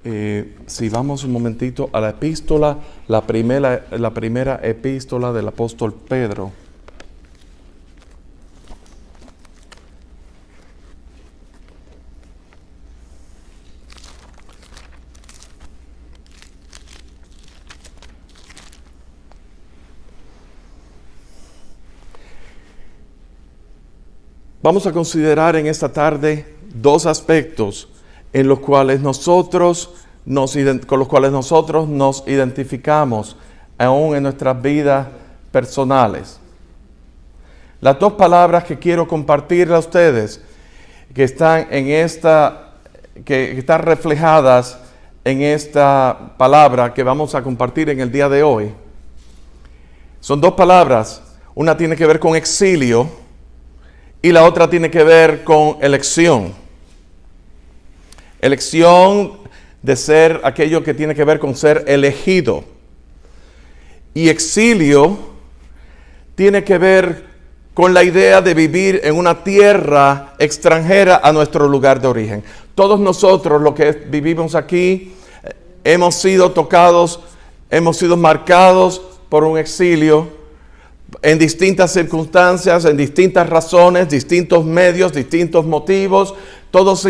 Si vamos un momentito a la epístola, la primera epístola del apóstol Pedro. Vamos a considerar en esta tarde dos aspectos con los cuales nosotros nos identificamos aún en nuestras vidas personales. Las dos palabras que quiero compartirle a ustedes, que están reflejadas en esta palabra que vamos a compartir en el día de hoy, son dos palabras. Una tiene que ver con exilio y la otra tiene que ver con elección. Elección de ser aquello que tiene que ver con ser elegido. Y exilio tiene que ver con la idea de vivir en una tierra extranjera a nuestro lugar de origen. Todos nosotros, los que vivimos aquí, hemos sido tocados, hemos sido marcados por un exilio en distintas circunstancias, en distintas razones, distintos medios, distintos motivos. Todos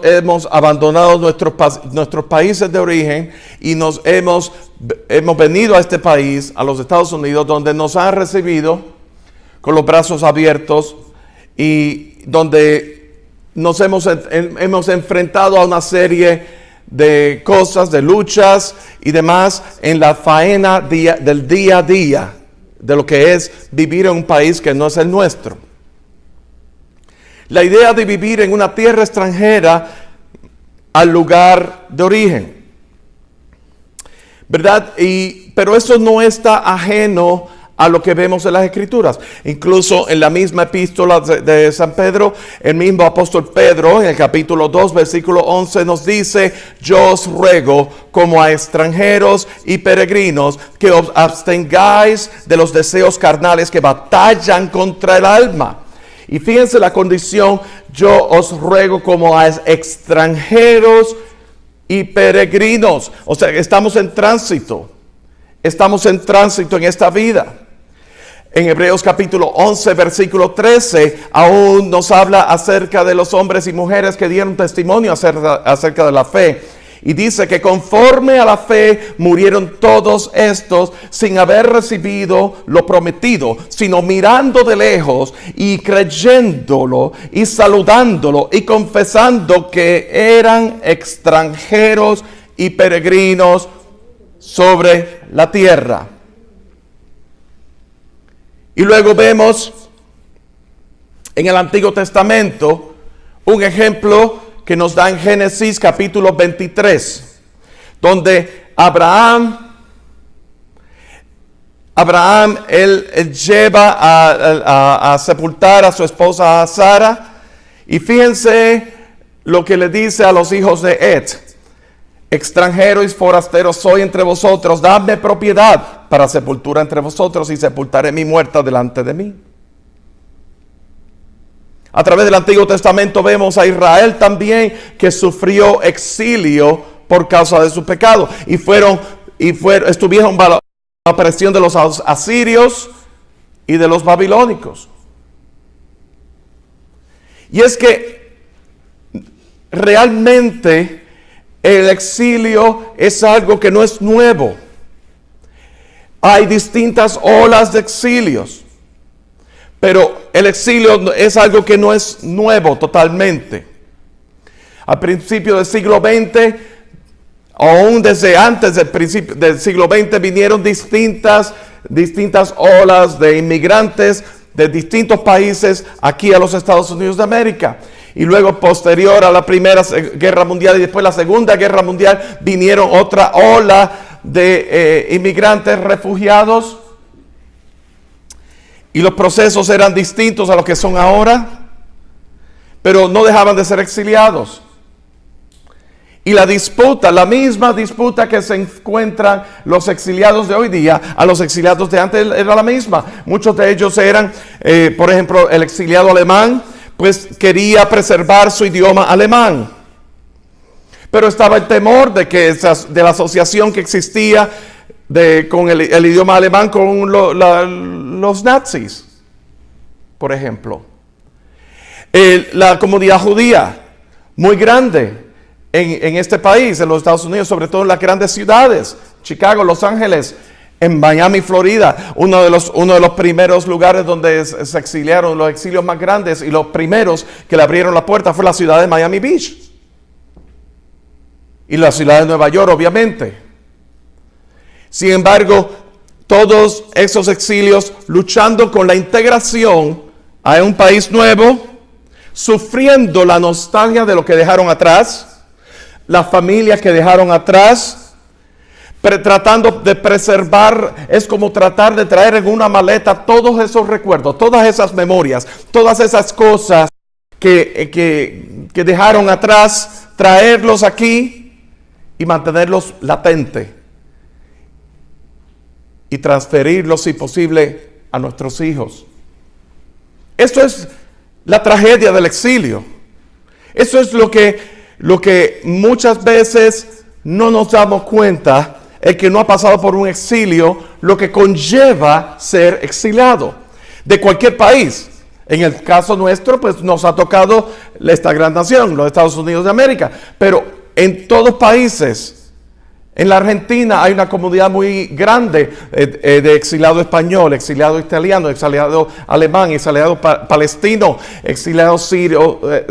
hemos abandonado nuestros países de origen y hemos venido a este país, a los Estados Unidos, donde nos han recibido con los brazos abiertos y donde nos hemos enfrentado a una serie de cosas, de luchas y demás en la faena del día a día de lo que es vivir en un país que no es el nuestro. La idea de vivir en una tierra extranjera al lugar de origen, ¿verdad? Pero eso no está ajeno a lo que vemos en las Escrituras. Incluso en la misma epístola de San Pedro, el mismo apóstol Pedro, en el capítulo 2, versículo 11, nos dice: yo os ruego, como a extranjeros y peregrinos, que os abstengáis de los deseos carnales que batallan contra el alma. Y fíjense la condición: yo os ruego como a extranjeros y peregrinos. O sea, estamos en tránsito en esta vida. En Hebreos capítulo 11, versículo 13, aún nos habla acerca de los hombres y mujeres que dieron testimonio acerca de la fe. Y dice que conforme a la fe murieron todos estos sin haber recibido lo prometido, sino mirando de lejos y creyéndolo y saludándolo y confesando que eran extranjeros y peregrinos sobre la tierra. Y luego vemos en el Antiguo Testamento un ejemplo que nos da en Génesis capítulo 23, donde Abraham él lleva a sepultar a su esposa Sara, y fíjense lo que le dice a los hijos de Et: extranjero y forastero soy entre vosotros, dadme propiedad para sepultura entre vosotros, y sepultaré mi muerta delante de mí. A través del Antiguo Testamento vemos a Israel también, que sufrió exilio por causa de su pecado, y estuvieron bajo la presión de los asirios y de los babilónicos. Y es que realmente el exilio es algo que no es nuevo. Hay distintas olas de exilios, pero el exilio es algo que no es nuevo totalmente. Al principio del siglo XX, aún desde antes del principio del siglo XX, vinieron distintas olas de inmigrantes de distintos países aquí a los Estados Unidos de América. Y luego, posterior a la Primera Guerra Mundial y después la Segunda Guerra Mundial, vinieron otra ola de inmigrantes refugiados. Y los procesos eran distintos a los que son ahora, pero no dejaban de ser exiliados. Y la misma disputa que se encuentran los exiliados de hoy día, a los exiliados de antes era la misma. Muchos de ellos eran, por ejemplo, el exiliado alemán, pues quería preservar su idioma alemán. Pero estaba el temor de que de la asociación que existía con el idioma alemán con los nazis, por ejemplo. La comunidad judía, muy grande en este país, en los Estados Unidos, sobre todo en las grandes ciudades, Chicago, Los Ángeles, en Miami, Florida, uno de los primeros lugares donde se exiliaron, los exilios más grandes y los primeros que le abrieron la puerta fue la ciudad de Miami Beach. Y la ciudad de Nueva York, obviamente. Sin embargo, todos esos exilios luchando con la integración a un país nuevo, sufriendo la nostalgia de lo que dejaron atrás, las familias que dejaron atrás, tratando de preservar, es como tratar de traer en una maleta todos esos recuerdos, todas esas memorias, todas esas cosas que dejaron atrás, traerlos aquí y mantenerlos latentes y transferirlos, si posible, a nuestros hijos. Esto es la tragedia del exilio. Eso es lo que muchas veces no nos damos cuenta, el que no ha pasado por un exilio, lo que conlleva ser exiliado de cualquier país. En el caso nuestro, pues nos ha tocado esta gran nación, los Estados Unidos de América, pero en todos países. En la Argentina hay una comunidad muy grande de exiliado español, exiliado italiano, exiliado alemán, exiliado palestino, exiliado sirio, de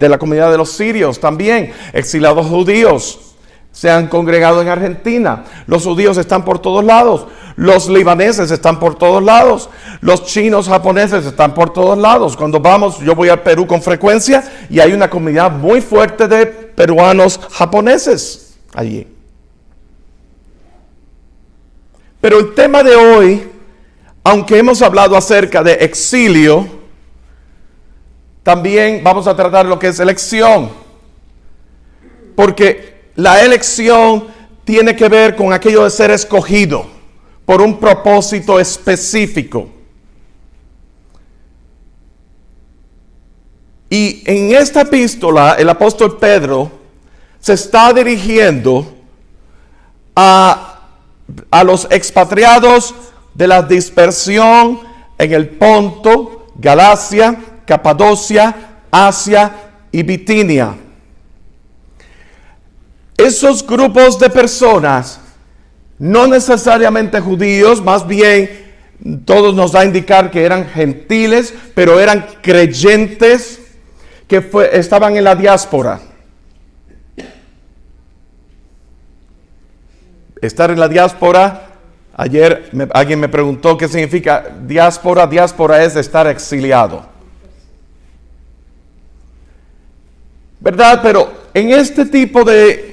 la comunidad de los sirios también, exiliados judíos. Se han congregado en Argentina. Los judíos están por todos lados. Los libaneses están por todos lados. Los chinos, japoneses están por todos lados. Cuando yo voy al Perú con frecuencia y hay una comunidad muy fuerte de peruanos japoneses allí. Pero el tema de hoy, aunque hemos hablado acerca de exilio, también vamos a tratar lo que es elección. Porque la elección tiene que ver con aquello de ser escogido por un propósito específico. Y en esta epístola, el apóstol Pedro se está dirigiendo a los expatriados de la dispersión en el Ponto, Galacia, Capadocia, Asia y Bitinia. Esos grupos de personas, no necesariamente judíos, más bien todos nos da a indicar que eran gentiles, pero eran creyentes que estaban en la diáspora. Estar en la diáspora, ayer alguien me preguntó qué significa diáspora. Diáspora es estar exiliado, ¿verdad? Pero en este tipo de...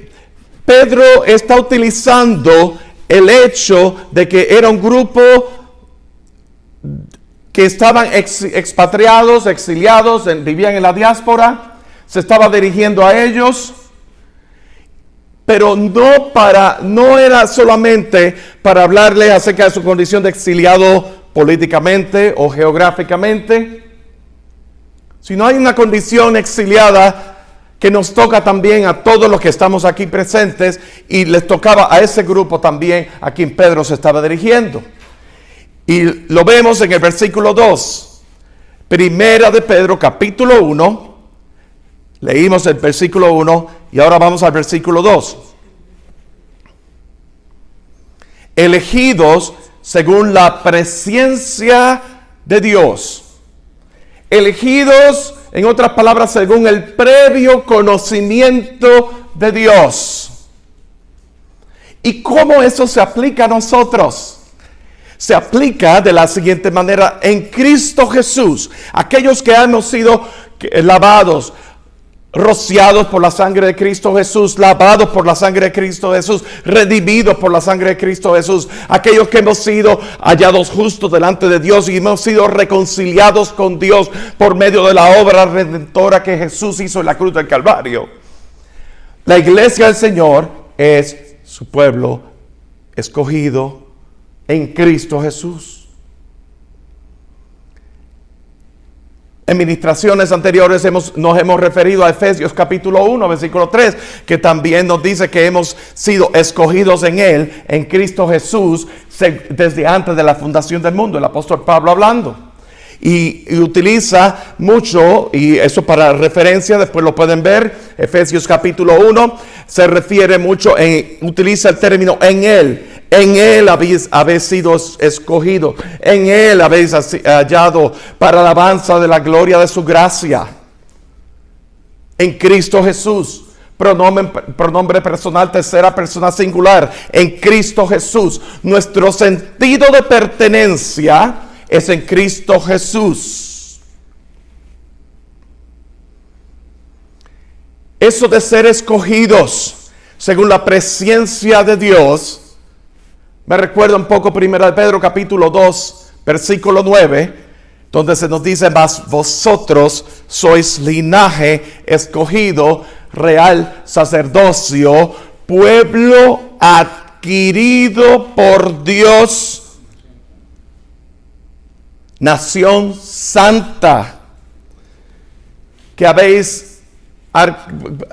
Pedro está utilizando el hecho de que era un grupo que estaban expatriados, exiliados, vivían en la diáspora, se estaba dirigiendo a ellos, pero no era solamente para hablarles acerca de su condición de exiliado políticamente o geográficamente, sino hay una condición exiliada que nos toca también a todos los que estamos aquí presentes, y les tocaba a ese grupo también a quien Pedro se estaba dirigiendo. Y lo vemos en el versículo 2, Primera de Pedro, capítulo 1, leímos el versículo 1 y ahora vamos al versículo 2. Elegidos según la presciencia de Dios. Elegidos, en otras palabras, según el previo conocimiento de Dios. ¿Y cómo eso se aplica a nosotros? Se aplica de la siguiente manera: en Cristo Jesús, aquellos que hemos sido lavados, rociados por la sangre de Cristo Jesús, lavados por la sangre de Cristo Jesús, redimidos por la sangre de Cristo Jesús, aquellos que hemos sido hallados justos delante de Dios y hemos sido reconciliados con Dios por medio de la obra redentora que Jesús hizo en la cruz del Calvario. La iglesia del Señor es su pueblo escogido en Cristo Jesús. En ministraciones anteriores nos hemos referido a Efesios capítulo 1, versículo 3, que también nos dice que hemos sido escogidos en Él, en Cristo Jesús, desde antes de la fundación del mundo. El apóstol Pablo hablando. Y utiliza mucho, y eso para referencia, después lo pueden ver, Efesios capítulo 1, se refiere mucho, utiliza el término en Él habéis sido escogidos, en Él habéis hallado para alabanza de la gloria de su gracia, en Cristo Jesús. Pronombre personal, tercera persona singular, en Cristo Jesús. Nuestro sentido de pertenencia es en Cristo Jesús. Eso de ser escogidos según la presencia de Dios, me recuerda un poco 1 Pedro capítulo 2, versículo 9, donde se nos dice: mas vosotros sois linaje escogido, real sacerdocio, pueblo adquirido por Dios, nación santa, que habéis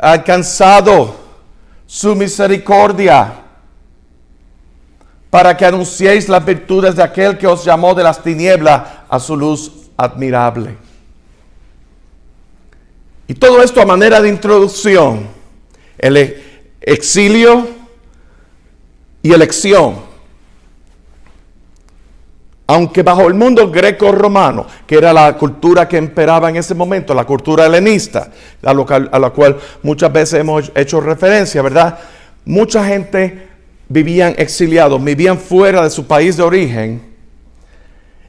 alcanzado su misericordia, para que anunciéis las virtudes de aquel que os llamó de las tinieblas a su luz admirable. Y todo esto a manera de introducción, el exilio y elección. Aunque bajo el mundo greco-romano, que era la cultura que imperaba en ese momento, la cultura helenista, a la cual muchas veces hemos hecho referencia, ¿verdad? Mucha gente vivían exiliados, vivían fuera de su país de origen.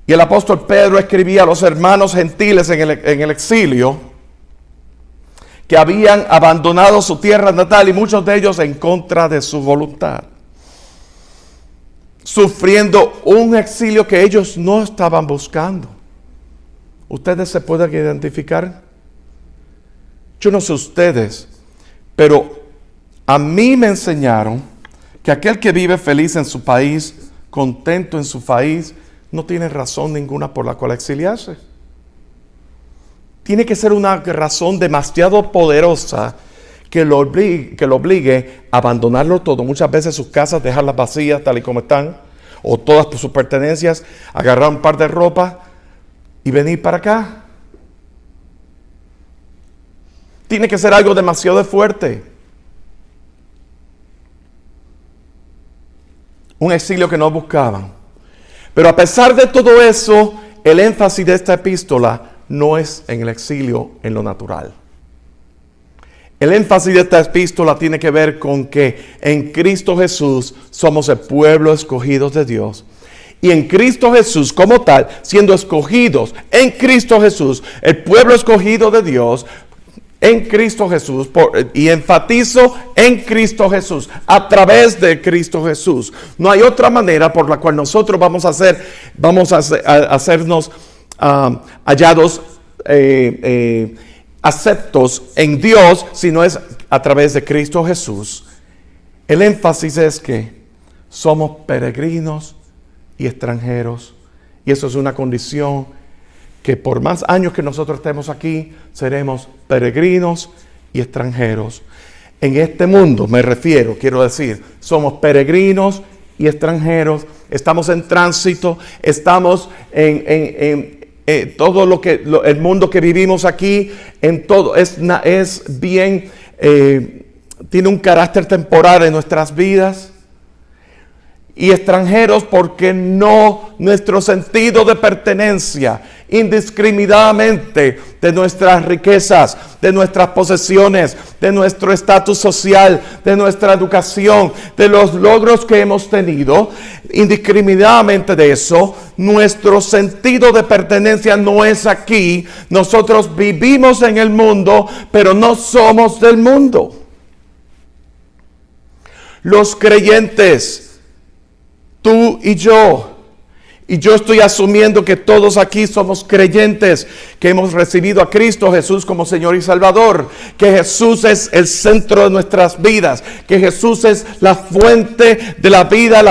Y el apóstol Pedro escribía a los hermanos gentiles en el exilio, que habían abandonado su tierra natal, y muchos de ellos en contra de su voluntad, sufriendo un exilio que ellos no estaban buscando. ¿Ustedes se pueden identificar? Yo no sé ustedes, pero a mí me enseñaron que aquel que vive feliz en su país, contento en su país, no tiene razón ninguna por la cual exiliarse. Tiene que ser una razón demasiado poderosa que lo obligue a abandonarlo todo. Muchas veces sus casas, dejarlas vacías tal y como están, o todas sus pertenencias, agarrar un par de ropa y venir para acá. Tiene que ser algo demasiado fuerte. Un exilio que no buscaban. Pero a pesar de todo eso, el énfasis de esta epístola no es en el exilio en lo natural. El énfasis de esta epístola tiene que ver con que en Cristo Jesús somos el pueblo escogido de Dios. Y en Cristo Jesús como tal, siendo escogidos en Cristo Jesús, el pueblo escogido de Dios, en Cristo Jesús, y enfatizo en Cristo Jesús, a través de Cristo Jesús. No hay otra manera por la cual nosotros vamos a hacernos hallados, aceptos en Dios, si no es a través de Cristo Jesús. El énfasis es que somos peregrinos y extranjeros, y eso es una condición que por más años que nosotros estemos aquí, seremos peregrinos y extranjeros. En este mundo quiero decir, somos peregrinos y extranjeros, estamos en tránsito, estamos en todo el mundo que vivimos aquí, en todo, es bien, tiene un carácter temporal en nuestras vidas. Y extranjeros porque nuestro sentido de pertenencia indiscriminadamente de nuestras riquezas, de nuestras posesiones, de nuestro estatus social, de nuestra educación, de los logros que hemos tenido, indiscriminadamente de eso, nuestro sentido de pertenencia no es aquí. Nosotros vivimos en el mundo, pero no somos del mundo. Los creyentes, tú y yo estoy asumiendo que todos aquí somos creyentes, que hemos recibido a Cristo Jesús como Señor y Salvador, que Jesús es el centro de nuestras vidas, que Jesús es la fuente de la vida,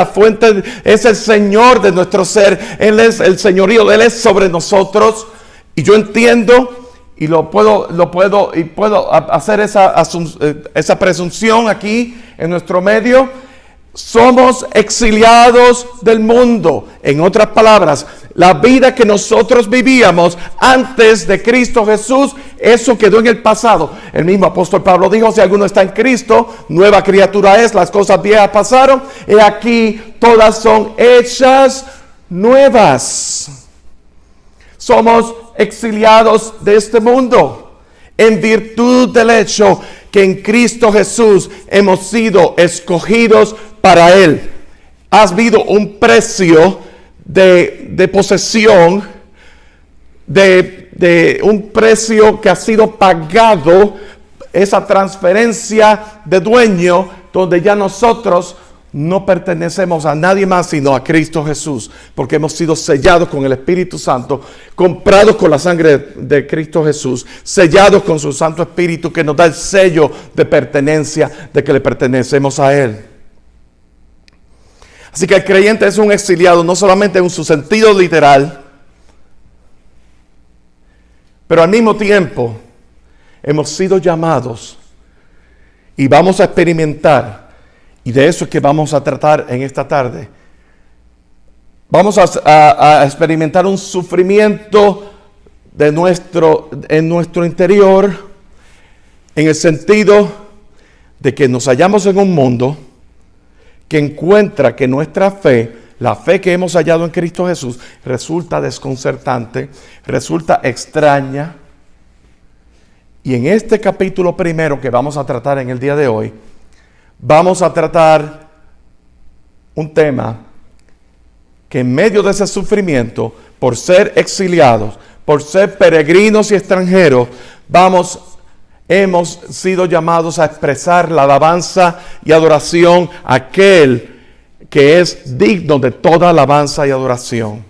es el Señor de nuestro ser, Él es el señorío, Él es sobre nosotros. Y yo entiendo y puedo hacer esa presunción aquí en nuestro medio. Somos exiliados del mundo. En otras palabras, la vida que nosotros vivíamos antes de Cristo Jesús, eso quedó en el pasado. El mismo apóstol Pablo dijo, si alguno está en Cristo, nueva criatura es, las cosas viejas pasaron, y aquí todas son hechas nuevas. Somos exiliados de este mundo en virtud del hecho que en Cristo Jesús hemos sido escogidos para Él. Ha habido un precio de posesión, de un precio que ha sido pagado, esa transferencia de dueño, donde ya nosotros no pertenecemos a nadie más sino a Cristo Jesús, porque hemos sido sellados con el Espíritu Santo, comprados con la sangre de Cristo Jesús, sellados con su Santo Espíritu que nos da el sello de pertenencia, de que le pertenecemos a Él. Así que el creyente es un exiliado, no solamente en su sentido literal, pero al mismo tiempo hemos sido llamados y vamos a experimentar, y de eso es que vamos a tratar en esta tarde. Vamos a experimentar un sufrimiento en nuestro interior, en el sentido de que nos hallamos en un mundo que encuentra que nuestra fe, la fe que hemos hallado en Cristo Jesús, resulta desconcertante, resulta extraña. Y en este capítulo primero que vamos a tratar en el día de hoy, vamos a tratar un tema que en medio de ese sufrimiento, por ser exiliados, por ser peregrinos y extranjeros, hemos sido llamados a expresar la alabanza y adoración a aquel que es digno de toda alabanza y adoración.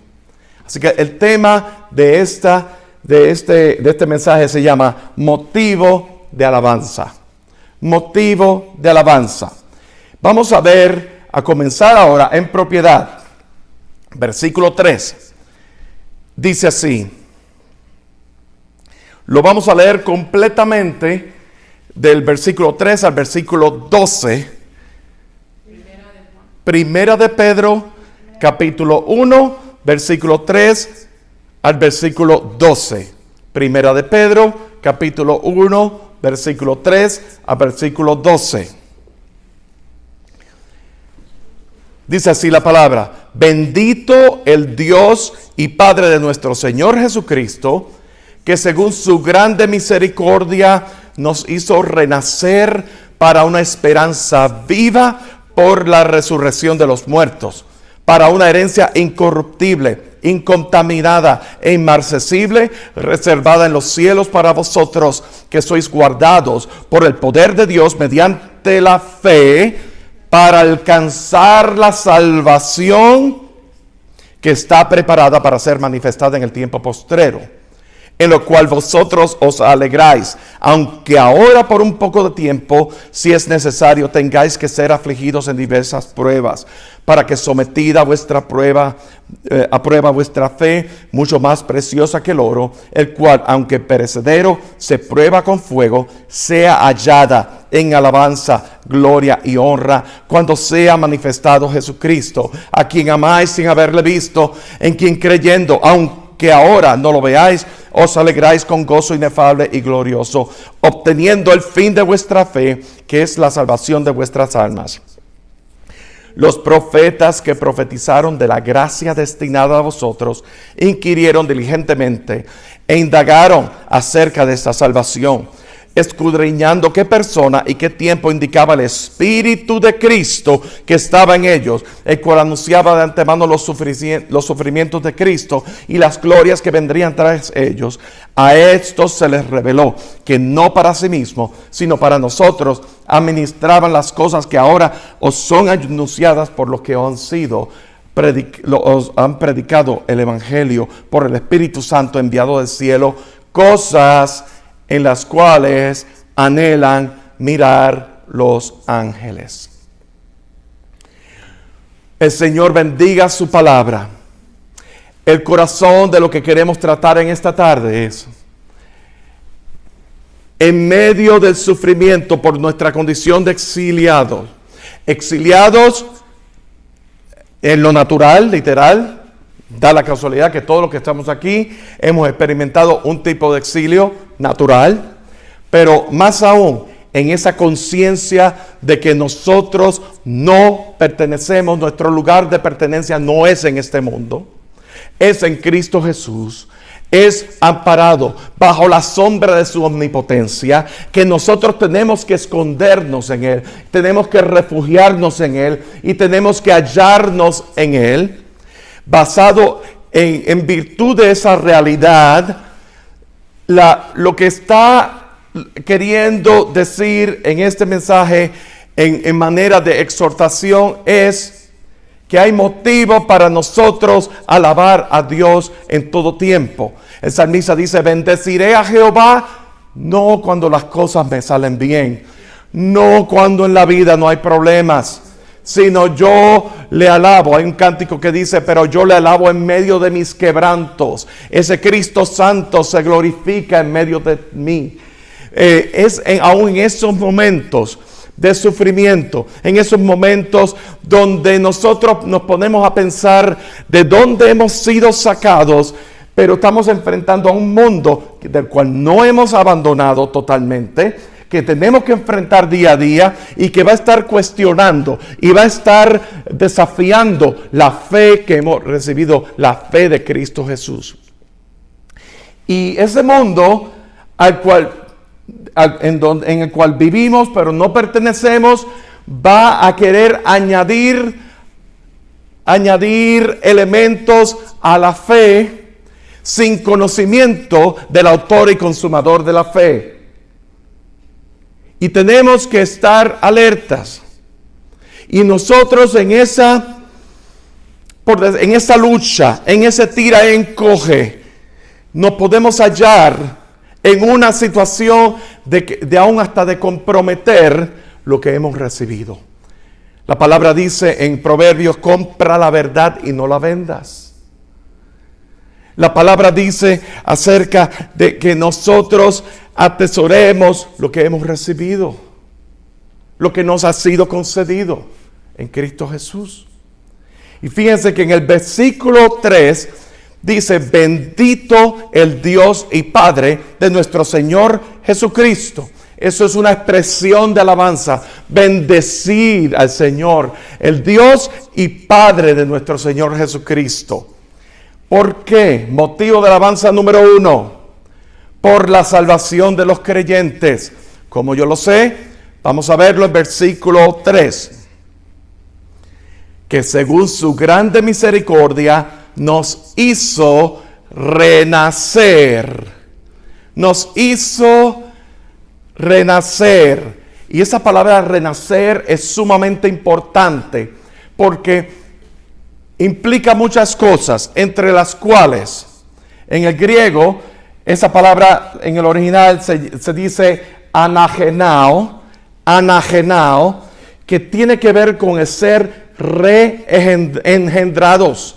Así que el tema de este mensaje se llama motivo de alabanza. Motivo de alabanza. Vamos a comenzar ahora en propiedad. Versículo 3. Dice así. Lo vamos a leer completamente del versículo 3 al versículo 12. Primera de Pedro, capítulo 1, versículo 3 al versículo 12. Primera de Pedro, capítulo 1, versículo 3 al versículo 12. Dice así la palabra: bendito el Dios y Padre de nuestro Señor Jesucristo, que según su grande misericordia nos hizo renacer para una esperanza viva por la resurrección de los muertos, para una herencia incorruptible, incontaminada e inmarcesible, reservada en los cielos para vosotros, que sois guardados por el poder de Dios mediante la fe, para alcanzar la salvación que está preparada para ser manifestada en el tiempo postrero, en lo cual vosotros os alegráis, aunque ahora por un poco de tiempo, si es necesario, tengáis que ser afligidos en diversas pruebas, para que sometida a prueba vuestra fe, mucho más preciosa que el oro, el cual, aunque perecedero, se prueba con fuego, sea hallada en alabanza, gloria y honra, cuando sea manifestado Jesucristo, a quien amáis sin haberle visto, en quien creyendo, aunque ahora no lo veáis, os alegráis con gozo inefable y glorioso, obteniendo el fin de vuestra fe, que es la salvación de vuestras almas. Los profetas que profetizaron de la gracia destinada a vosotros, inquirieron diligentemente e indagaron acerca de esta salvación, escudriñando qué persona y qué tiempo indicaba el Espíritu de Cristo que estaba en ellos, el cual anunciaba de antemano los sufrimientos de Cristo y las glorias que vendrían tras ellos. A estos se les reveló que no para sí mismo, sino para nosotros, administraban las cosas que ahora os son anunciadas por los que os han predicado el Evangelio por el Espíritu Santo enviado del cielo, cosas en las cuales anhelan mirar los ángeles. El Señor bendiga su palabra. el corazón de lo que queremos tratar en esta tarde es: en medio del sufrimiento por nuestra condición de exiliados en lo natural, literal, da la casualidad que todos los que estamos aquí hemos experimentado un tipo de exilio natural, pero más aún en esa conciencia de que nosotros no pertenecemos, nuestro lugar de pertenencia no es en este mundo, es en Cristo Jesús. Es amparado bajo la sombra de su omnipotencia, que nosotros tenemos que escondernos en Él, tenemos que refugiarnos en Él y tenemos que hallarnos en Él. Basado en virtud de esa realidad, lo que está queriendo decir en este mensaje en manera de exhortación es que hay motivo para nosotros alabar a Dios en todo tiempo. El salmista dice: bendeciré a Jehová, no cuando las cosas me salen bien, no cuando en la vida no hay problemas, sino yo le alabo. Hay un cántico que dice: pero yo le alabo en medio de mis quebrantos. Ese Cristo Santo se glorifica en medio de mí. Aún en esos momentos de sufrimiento, en esos momentos donde nosotros nos ponemos a pensar de dónde hemos sido sacados, pero estamos enfrentando a un mundo del cual no hemos abandonado totalmente, que tenemos que enfrentar día a día y que va a estar cuestionando y va a estar desafiando la fe que hemos recibido, la fe de Cristo Jesús. Y ese mundo en el cual vivimos pero no pertenecemos, va a querer añadir elementos a la fe sin conocimiento del autor y consumador de la fe. Y tenemos que estar alertas. Y nosotros en esa lucha, en ese tira y encoge, nos podemos hallar en una situación de aún hasta de comprometer lo que hemos recibido. La palabra dice en Proverbios: compra la verdad y no la vendas. La palabra dice acerca de que nosotros atesoremos lo que hemos recibido, lo que nos ha sido concedido en Cristo Jesús. Y fíjense que en el versículo 3 dice: bendito el Dios y Padre de nuestro Señor Jesucristo. Eso es una expresión de alabanza. Bendecir al Señor, el Dios y Padre de nuestro Señor Jesucristo. ¿Por qué? Motivo de alabanza número 1. Por la salvación de los creyentes. ¿Cómo yo lo sé? Vamos a verlo en versículo 3. Que según su grande misericordia nos hizo renacer. Nos hizo renacer. Y esa palabra renacer es sumamente importante porque implica muchas cosas, entre las cuales en el griego esa palabra en el original se dice anagenao, que tiene que ver con el ser reengendrados.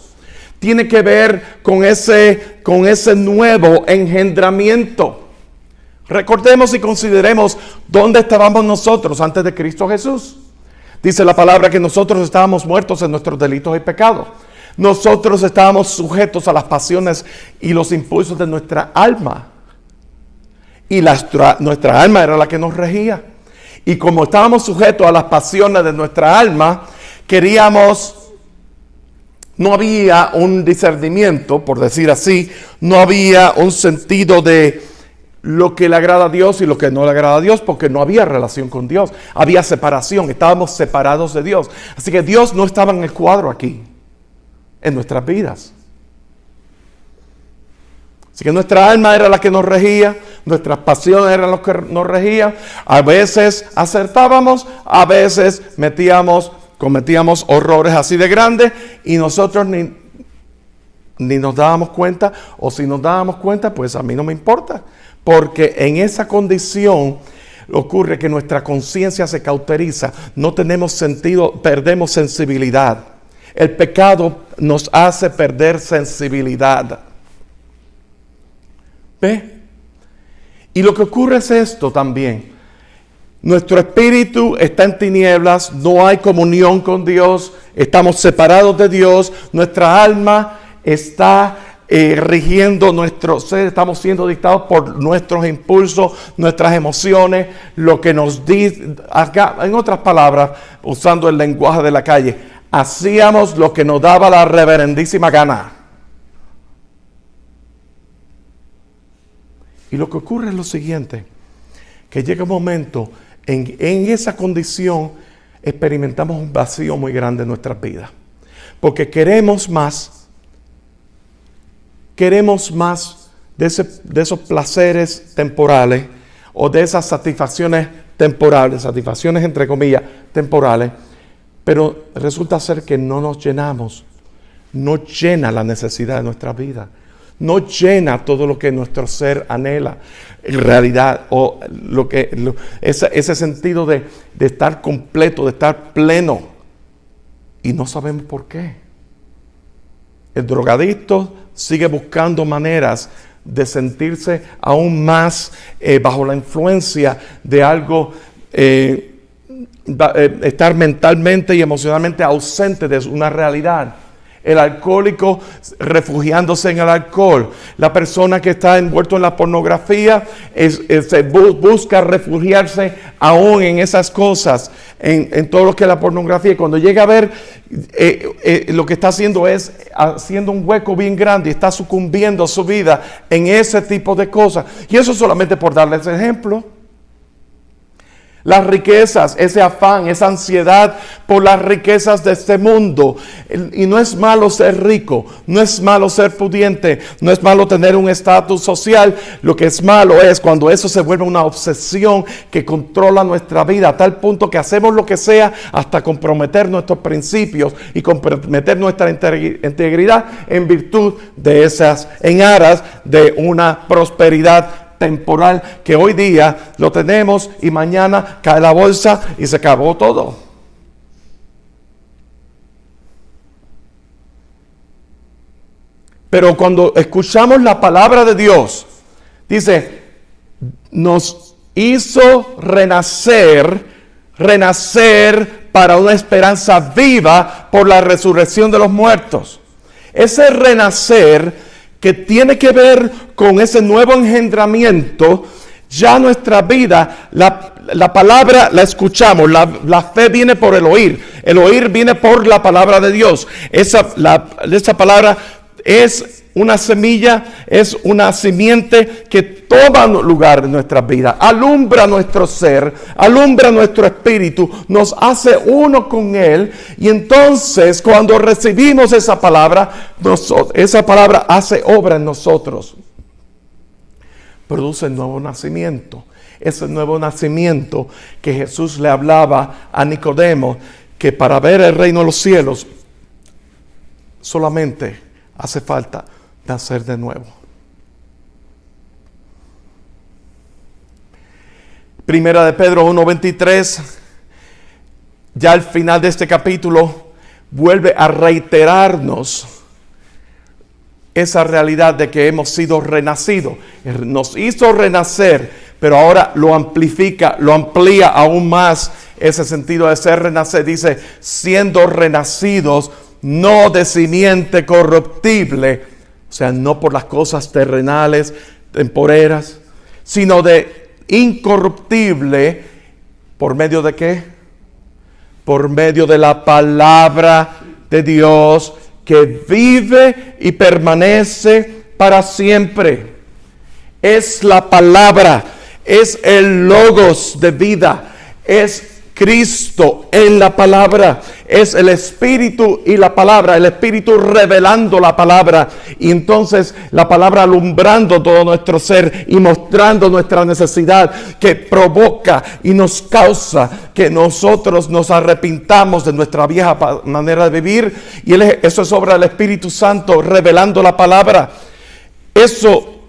Tiene que ver con ese nuevo engendramiento. Recordemos y consideremos dónde estábamos nosotros antes de Cristo Jesús. Dice la palabra que nosotros estábamos muertos en nuestros delitos y pecados. Nosotros estábamos sujetos a las pasiones y los impulsos de nuestra alma. Y nuestra alma era la que nos regía. Y como estábamos sujetos a las pasiones de nuestra alma, no había un discernimiento, por decir así, no había un sentido de lo que le agrada a Dios y lo que no le agrada a Dios, porque no había relación con Dios, había separación, estábamos separados de Dios. Así que Dios no estaba en el cuadro aquí, en nuestras vidas. Así que nuestra alma era la que nos regía, nuestras pasiones eran las que nos regían. A veces acertábamos, a veces cometíamos horrores así de grandes y nosotros ni nos dábamos cuenta, o si nos dábamos cuenta, pues a mí no me importa, porque en esa condición ocurre que nuestra conciencia se cauteriza, no tenemos sentido, perdemos sensibilidad. El pecado nos hace perder sensibilidad. ¿Ve? Y lo que ocurre es esto también. Nuestro espíritu está en tinieblas, no hay comunión con Dios, estamos separados de Dios, nuestra alma está rigiendo nuestro ser, estamos siendo dictados por nuestros impulsos, nuestras emociones, lo que nos dice, en otras palabras, usando el lenguaje de la calle, hacíamos lo que nos daba la reverendísima gana. Y lo que ocurre es lo siguiente, que llega un momento en esa condición experimentamos un vacío muy grande en nuestras vidas. Porque queremos más de esos placeres temporales o de esas satisfacciones temporales, satisfacciones entre comillas temporales, pero resulta ser que no nos llenamos, no llena la necesidad de nuestra vida. No llena todo lo que nuestro ser anhela, en realidad, o ese sentido de estar completo, de estar pleno. Y no sabemos por qué. El drogadicto sigue buscando maneras de sentirse aún más bajo la influencia de algo, estar mentalmente y emocionalmente ausente de una realidad. El alcohólico refugiándose en el alcohol. La persona que está envuelto en la pornografía busca refugiarse aún en esas cosas, en todo lo que es la pornografía. Cuando llega a ver, lo que está haciendo es haciendo un hueco bien grande y está sucumbiendo su vida en ese tipo de cosas. Y eso solamente por darles ejemplo. Las riquezas, ese afán, esa ansiedad por las riquezas de este mundo. Y no es malo ser rico, no es malo ser pudiente, no es malo tener un estatus social. Lo que es malo es cuando eso se vuelve una obsesión que controla nuestra vida a tal punto que hacemos lo que sea hasta comprometer nuestros principios y comprometer nuestra integridad en virtud de esas, en aras de una prosperidad temporal que hoy día lo tenemos y mañana cae la bolsa y se acabó todo. Pero cuando escuchamos la palabra de Dios, dice, nos hizo renacer para una esperanza viva por la resurrección de los muertos. Ese renacer que tiene que ver con ese nuevo engendramiento, ya nuestra vida, la palabra la escuchamos, la fe viene por el oír viene por la palabra de Dios. Esa palabra es una semilla, es una simiente que toma lugar en nuestra vida, alumbra nuestro ser, alumbra nuestro espíritu, nos hace uno con Él. Y entonces cuando recibimos esa palabra hace obra en nosotros. Produce el nuevo nacimiento. Ese nuevo nacimiento que Jesús le hablaba a Nicodemo, que para ver el reino de los cielos solamente hace falta nacer de nuevo. Primera de Pedro 1:23, ya al final de este capítulo, vuelve a reiterarnos esa realidad de que hemos sido renacidos. Nos hizo renacer, pero ahora lo amplifica, lo amplía aún más ese sentido de ser renacer. Dice, siendo renacidos no de simiente corruptible, o sea, no por las cosas terrenales, temporeras, sino de incorruptible. ¿Por medio de qué? Por medio de la palabra de Dios que vive y permanece para siempre. Es la palabra, es el logos de vida, es Cristo en la palabra, es el Espíritu y la palabra, el Espíritu revelando la palabra, y entonces la palabra alumbrando todo nuestro ser y mostrando nuestra necesidad, que provoca y nos causa que nosotros nos arrepintamos de nuestra vieja manera de vivir. Y eso es obra del Espíritu Santo revelando la palabra.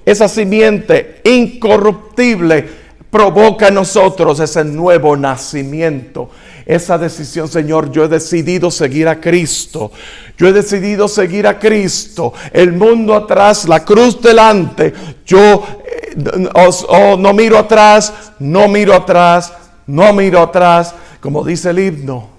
Esa simiente incorruptible provoca en nosotros ese nuevo nacimiento. Esa decisión, Señor, yo he decidido seguir a Cristo. Yo he decidido seguir a Cristo. El mundo atrás, la cruz delante. Yo no miro atrás, no miro atrás, no miro atrás. Como dice el himno.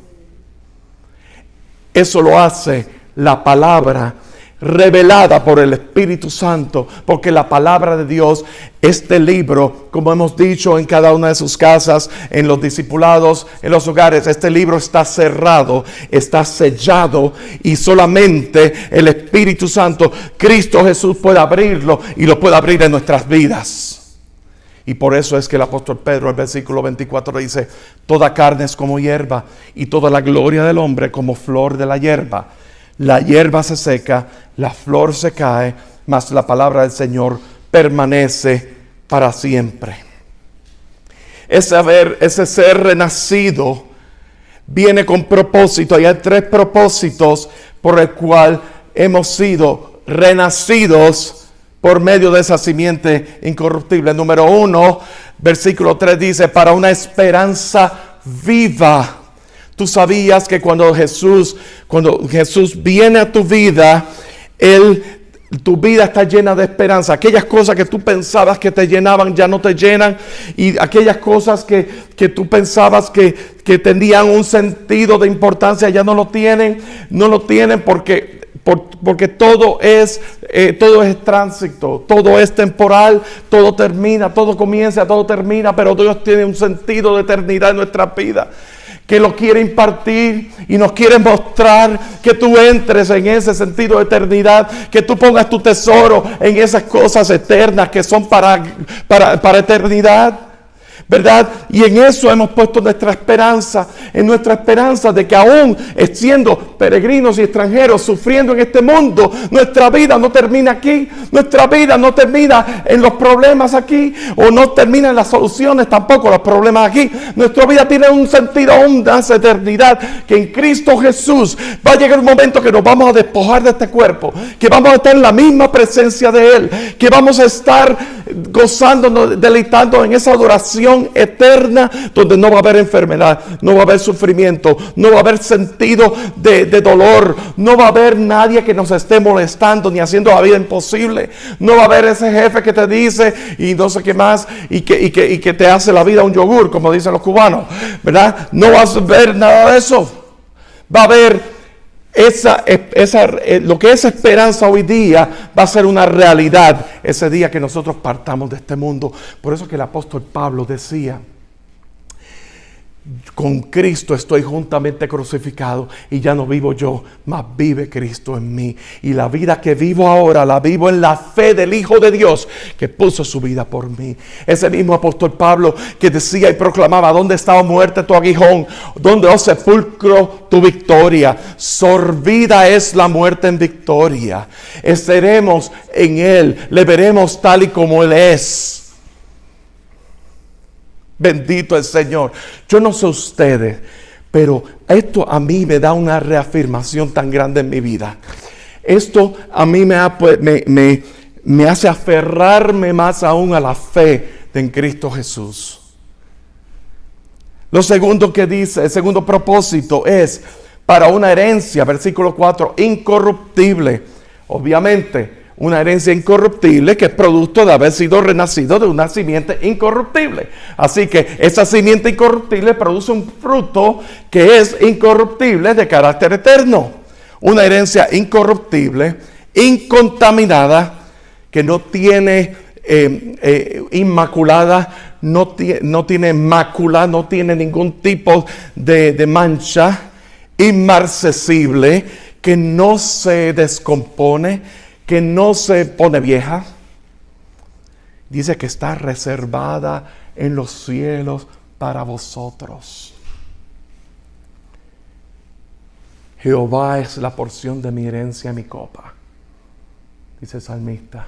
Eso lo hace la palabra revelada por el Espíritu Santo, porque la palabra de Dios, este libro, como hemos dicho en cada una de sus casas, en los discipulados, en los hogares, este libro está cerrado, está sellado, y solamente el Espíritu Santo, Cristo Jesús, puede abrirlo, y lo puede abrir en nuestras vidas. Y por eso es que el apóstol Pedro, el versículo 24 dice: toda carne es como hierba, y toda la gloria del hombre como flor de la hierba. La hierba se seca, la flor se cae, mas la palabra del Señor permanece para siempre. Ese ser renacido viene con propósito, y hay 3 propósitos por el cual hemos sido renacidos por medio de esa simiente incorruptible. Número 1, versículo 3 dice: para una esperanza viva. Tú sabías que cuando Jesús viene a tu vida, tu vida está llena de esperanza. Aquellas cosas que tú pensabas que te llenaban ya no te llenan. Y aquellas cosas que tú pensabas que tenían un sentido de importancia ya no lo tienen. No lo tienen porque todo es tránsito, todo es temporal, todo termina, todo comienza, todo termina. Pero Dios tiene un sentido de eternidad en nuestra vida, que lo quiere impartir y nos quiere mostrar, que tú entres en ese sentido de eternidad, que tú pongas tu tesoro en esas cosas eternas que son para eternidad, ¿verdad? Y en eso hemos puesto nuestra esperanza, en nuestra esperanza de que aún siendo peregrinos y extranjeros, sufriendo en este mundo, nuestra vida no termina aquí, nuestra vida no termina en los problemas aquí, o no termina en las soluciones tampoco los problemas aquí. Nuestra vida tiene un sentido, una eternidad, que en Cristo Jesús va a llegar un momento que nos vamos a despojar de este cuerpo, que vamos a estar en la misma presencia de Él, que vamos a estar gozándonos, deleitando en esa adoración eterna, donde no va a haber enfermedad, no va a haber sufrimiento, no va a haber sentido de dolor, no va a haber nadie que nos esté molestando ni haciendo la vida imposible, no va a haber ese jefe que te dice y no sé qué más y que te hace la vida un yogur, como dicen los cubanos, ¿verdad? No vas a ver nada de eso. Va a haber lo que es esperanza hoy día va a ser una realidad ese día que nosotros partamos de este mundo. Por eso que el apóstol Pablo decía: con Cristo estoy juntamente crucificado, y ya no vivo yo, mas vive Cristo en mí. Y la vida que vivo ahora la vivo en la fe del Hijo de Dios, que puso su vida por mí. Ese mismo apóstol Pablo que decía y proclamaba: ¿dónde está, oh muerte, tu aguijón? ¿Dónde, oh sepulcro, tu victoria? Sorbida es la muerte en victoria. Estaremos en Él, le veremos tal y como Él es. Bendito el Señor. Yo no sé ustedes, pero esto a mí me da una reafirmación tan grande en mi vida. Esto a mí me hace aferrarme más aún a la fe en Cristo Jesús. Lo segundo que dice, el segundo propósito es para una herencia, versículo 4, incorruptible. Obviamente, una herencia incorruptible que es producto de haber sido renacido de una simiente incorruptible. Así que esa simiente incorruptible produce un fruto que es incorruptible, de carácter eterno. Una herencia incorruptible, incontaminada, que no tiene inmaculada, no tiene mácula, no tiene ningún tipo de mancha, inmarcesible, que no se descompone, que no se pone vieja. Dice que está reservada en los cielos para vosotros. Jehová es la porción de mi herencia, mi copa. Dice el salmista: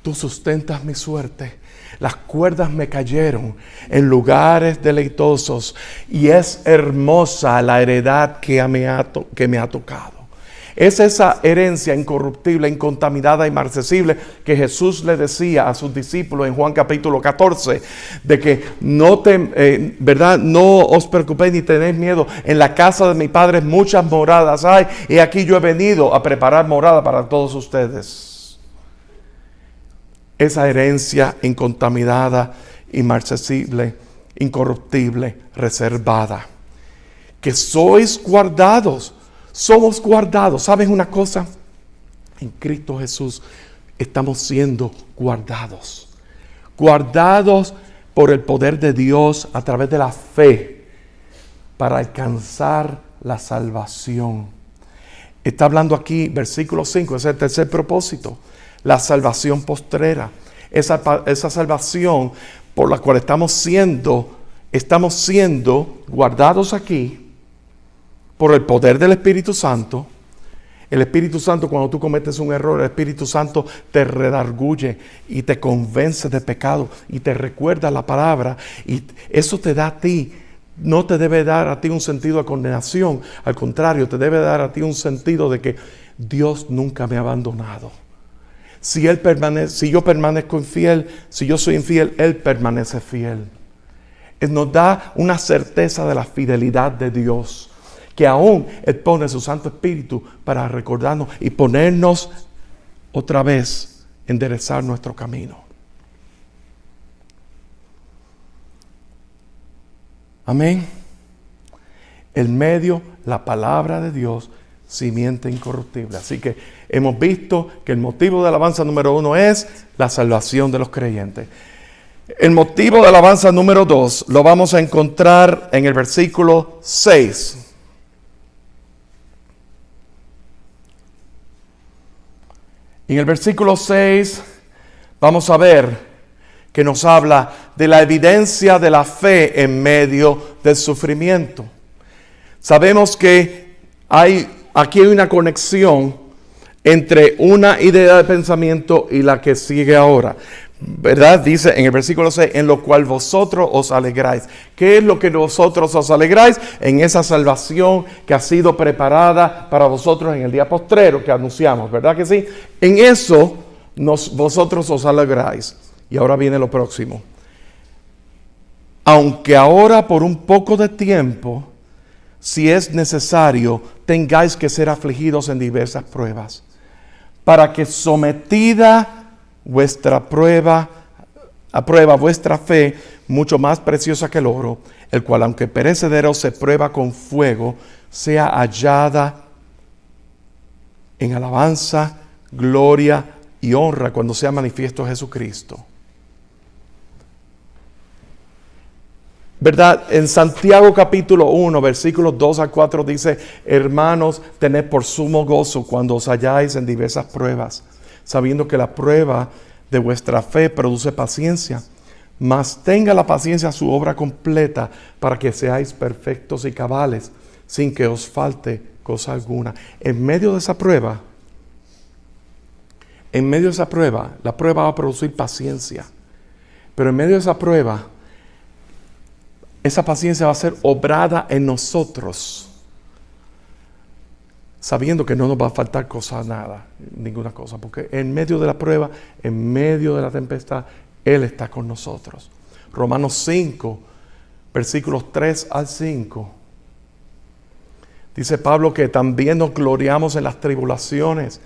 tú sustentas mi suerte, las cuerdas me cayeron en lugares deleitosos, y es hermosa la heredad que me ha tocado. Es esa herencia incorruptible, incontaminada, inmarcesible que Jesús le decía a sus discípulos en Juan capítulo 14, de que ¿verdad? No os preocupéis ni tenéis miedo. En la casa de mi Padre muchas moradas hay, y aquí yo he venido a preparar morada para todos ustedes. Esa herencia incontaminada, inmarcesible, incorruptible, reservada. Que sois guardados. Somos guardados. ¿Saben una cosa? En Cristo Jesús estamos siendo guardados. Guardados por el poder de Dios a través de la fe para alcanzar la salvación. Está hablando aquí, versículo 5, es el tercer propósito. La salvación postrera. Esa salvación por la cual estamos siendo guardados aquí por el poder del Espíritu Santo. El Espíritu Santo, cuando tú cometes un error, el Espíritu Santo te redarguye y te convence de pecado y te recuerda la palabra, y eso te da a ti, no te debe dar a ti un sentido de condenación, al contrario, te debe dar a ti un sentido de que Dios nunca me ha abandonado. Si yo permanezco infiel, si yo soy infiel, Él permanece fiel. Él nos da una certeza de la fidelidad de Dios, que aún Él pone su Santo Espíritu para recordarnos y ponernos otra vez, enderezar nuestro camino. Amén. En medio, la palabra de Dios, simiente incorruptible. Así que hemos visto que el motivo de alabanza número 1 es la salvación de los creyentes. El motivo de alabanza número 2 lo vamos a encontrar en el versículo 6. En el versículo 6 vamos a ver que nos habla de la evidencia de la fe en medio del sufrimiento. Sabemos que aquí hay una conexión entre una idea de pensamiento y la que sigue ahora. ¿Verdad? Dice en el versículo 6, en lo cual vosotros os alegráis. ¿Qué es lo que vosotros os alegráis? En esa salvación que ha sido preparada para vosotros en el día postrero que anunciamos, ¿verdad que sí? En eso vosotros os alegráis. Y ahora viene lo próximo. Aunque ahora por un poco de tiempo, si es necesario, tengáis que ser afligidos en diversas pruebas, para que sometida a prueba vuestra fe, mucho más preciosa que el oro, el cual aunque perecedero se prueba con fuego, sea hallada en alabanza, gloria y honra cuando sea manifiesto Jesucristo. ¿Verdad? En Santiago capítulo 1, versículos 2 al 4 dice: hermanos, tened por sumo gozo cuando os halláis en diversas pruebas, sabiendo que la prueba de vuestra fe produce paciencia. Mas tenga la paciencia su obra completa, para que seáis perfectos y cabales, sin que os falte cosa alguna. En medio de esa prueba, la prueba va a producir paciencia. Pero en medio de esa prueba, esa paciencia va a ser obrada en nosotros, sabiendo que no nos va a faltar ninguna cosa, porque en medio de la prueba, en medio de la tempestad, Él está con nosotros. Romanos 5, versículos 3 al 5. Dice Pablo que también nos gloriamos en las tribulaciones,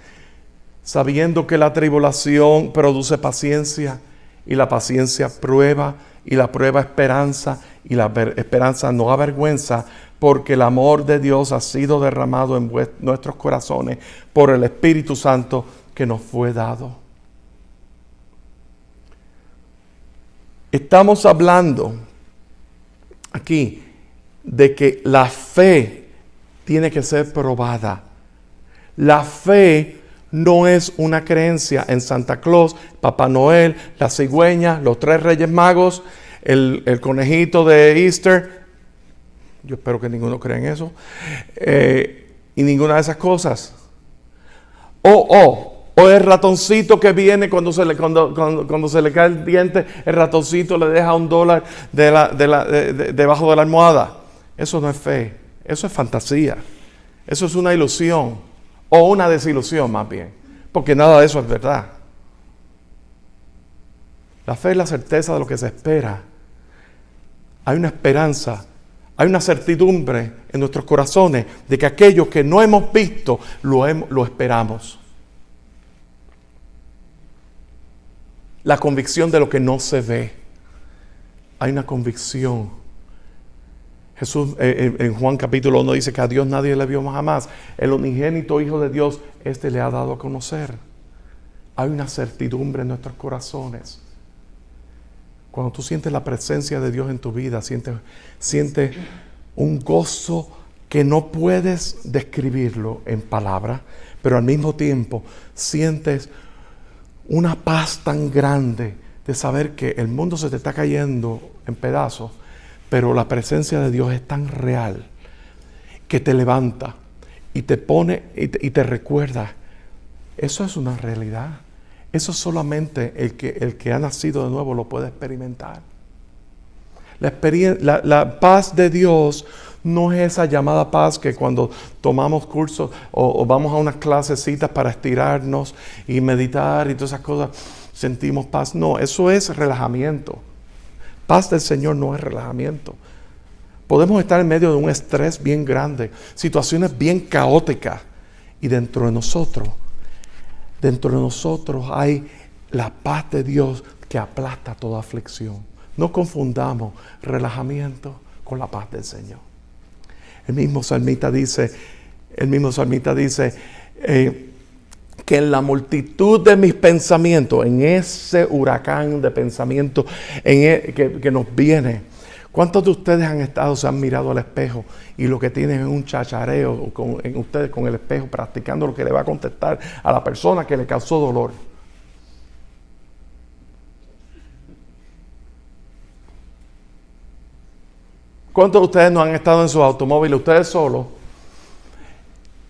sabiendo que la tribulación produce paciencia, y la paciencia prueba, y la prueba esperanza, y la esperanza no avergüenza, porque el amor de Dios ha sido derramado en nuestros corazones por el Espíritu Santo que nos fue dado. Estamos hablando aquí de que la fe tiene que ser probada. La fe no es una creencia en Santa Claus, Papá Noel, la cigüeña, los 3 Reyes Magos, el conejito de Easter. Yo espero que ninguno crea en eso. Y ninguna de esas cosas. O el ratoncito que viene cuando se le cae el diente, el ratoncito le deja $1 debajo de la almohada. Eso no es fe, eso es fantasía, eso es una ilusión. O una desilusión más bien, porque nada de eso es verdad. La fe es la certeza de lo que se espera. Hay una esperanza, hay una certidumbre en nuestros corazones de que aquello que no hemos visto, lo esperamos. La convicción de lo que no se ve. Hay una convicción. Jesús en Juan capítulo 1 dice que a Dios nadie le vio jamás. El unigénito Hijo de Dios, este le ha dado a conocer. Hay una certidumbre en nuestros corazones. Cuando tú sientes la presencia de Dios en tu vida, sientes un gozo que no puedes describirlo en palabras, pero al mismo tiempo sientes una paz tan grande de saber que el mundo se te está cayendo en pedazos, pero la presencia de Dios es tan real que te levanta y te pone y te recuerda. Eso es una realidad. Eso solamente el que ha nacido de nuevo lo puede experimentar. La paz de Dios no es esa llamada paz que cuando tomamos cursos o vamos a unas clasecitas para estirarnos y meditar y todas esas cosas, sentimos paz. No, eso es relajamiento. Paz del Señor no es relajamiento. Podemos estar en medio de un estrés bien grande, situaciones bien caóticas, y dentro de nosotros hay la paz de Dios que aplasta toda aflicción. No confundamos relajamiento con la paz del Señor. El mismo salmista dice que en la multitud de mis pensamientos, en ese huracán de pensamientos que nos viene, ¿cuántos de ustedes se han mirado al espejo y lo que tienen es un chachareo en ustedes con el espejo, practicando lo que le va a contestar a la persona que le causó dolor? ¿Cuántos de ustedes no han estado en sus automóviles, ustedes solos,